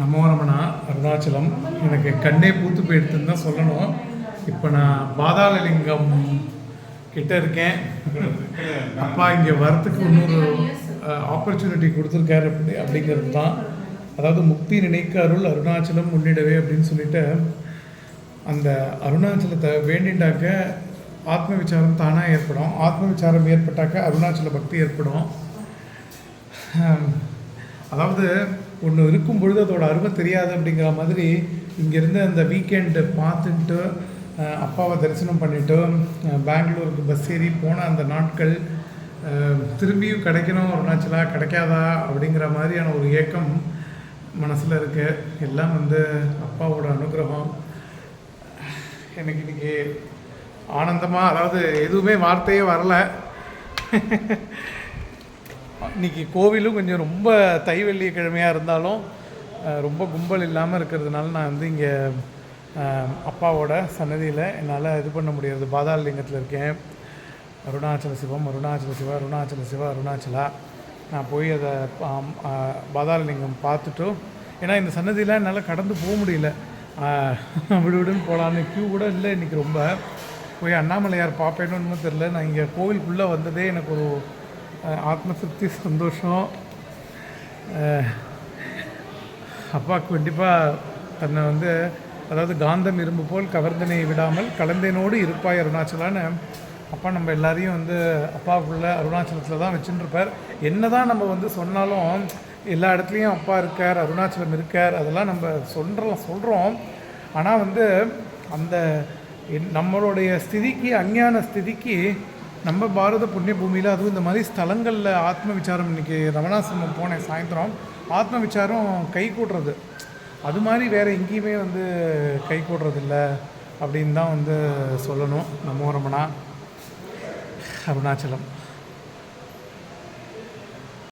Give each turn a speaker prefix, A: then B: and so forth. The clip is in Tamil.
A: நமோ ரமணா. அருணாச்சலம் எனக்கு கண்ணே பூத்து போயிடுதுன்னு தான் சொல்லணும். இப்போ நான் பாதாளலிங்கம் கிட்ட இருக்கேன். அப்பா இங்கே வரத்துக்கு இன்னொரு ஆப்பர்ச்சுனிட்டி கொடுத்துருக்காரு அப்படிங்கிறது தான். அதாவது முக்தி நினைக்க அருள் அருணாச்சலம் முன்னிடவே அப்படின்னு சொல்லிட்டு அந்த அருணாச்சலத்தை வேண்டிண்டாக்க ஆத்ம விசாரம் தானாக ஏற்படும். ஆத்ம விசாரம் ஏற்பட்டாக்க அருணாச்சல பக்தி ஏற்படும். அதாவது ஒன்று இருக்கும் பொழுது அதோட அருமை தெரியாது அப்படிங்கிற மாதிரி இங்கேருந்து அந்த வீக்கெண்டு பார்த்துட்டு அப்பாவை தரிசனம் பண்ணிவிட்டு பெங்களூருக்கு பஸ் ஏறி போன அந்த நாட்கள் திரும்பியும் கிடைக்கணும் அருணாச்சலா கிடைக்காதா அப்படிங்கிற மாதிரியான ஒரு ஏக்கம் மனசில் இருக்குது. எல்லாம் அப்பாவோட அனுகிரகம். எனக்கு இன்றைக்கி ஆனந்தமாக, அதாவது எதுவுமே வார்த்தையே வரலை. இன்றைக்கி கோவிலும் கொஞ்சம் ரொம்ப தை வெள்ளிக்கிழமையாக இருந்தாலும் ரொம்ப கும்பல் இல்லாமல் இருக்கிறதுனால நான் இங்கே அப்பாவோட சன்னதியில் என்னால் இது பண்ண முடியாது. பாதாளலிங்கத்தில் இருக்கேன். அருணாச்சல சிவம் அருணாச்சல சிவா அருணாச்சல சிவா அருணாச்சலா. நான் போய் அதை பாதாளலிங்கம் பார்த்துட்டு, ஏன்னா இந்த சன்னதியில் என்னால் கடந்து போக முடியல. விடுன்னு போகலான்னு க்யூ கூட இல்லை இன்றைக்கி. ரொம்ப போய் அண்ணாமலையார் பார்ப்பேன்னு ஒன்றும் தெரில. நான் இங்கே கோவிலுக்குள்ளே வந்ததே எனக்கு ஒரு ஆத்ம திருப்தி, சந்தோஷம். அப்பாவுக்கு கண்டிப்பாக தன்னை அதாவது காந்தம் இரும்பு போல் கவர்ந்தனை விடாமல் கலந்தனோடு இருப்பாய் அருணாச்சலான்னு அப்பா நம்ம எல்லாரையும் அப்பாவுக்குள்ள அருணாச்சலத்தில் தான் வச்சுட்டுருப்பார். என்ன தான் நம்ம சொன்னாலும் எல்லா இடத்துலையும் அப்பா இருக்கார், அருணாச்சலம் இருக்கார், அதெல்லாம் நம்ம சொல்கிறோம். ஆனால் அந்த நம்மளுடைய ஸ்திதிக்கு, அஞ்ஞான ஸ்திதிக்கு நம்ம பாரத புண்ணிய பூமியில் அதுவும் இந்த மாதிரி ஸ்தலங்களில் ஆத்ம விசாரம், இன்றைக்கி ரமணாசிரமம் போனேன் சாயந்தரம், ஆத்ம விசாரம் கை கூடுறது அது மாதிரி வேறு எங்கேயுமே கை கூடுறதில்ல அப்படின்னு தான் சொல்லணும். நமோ ரமணா. அருணாச்சலம்.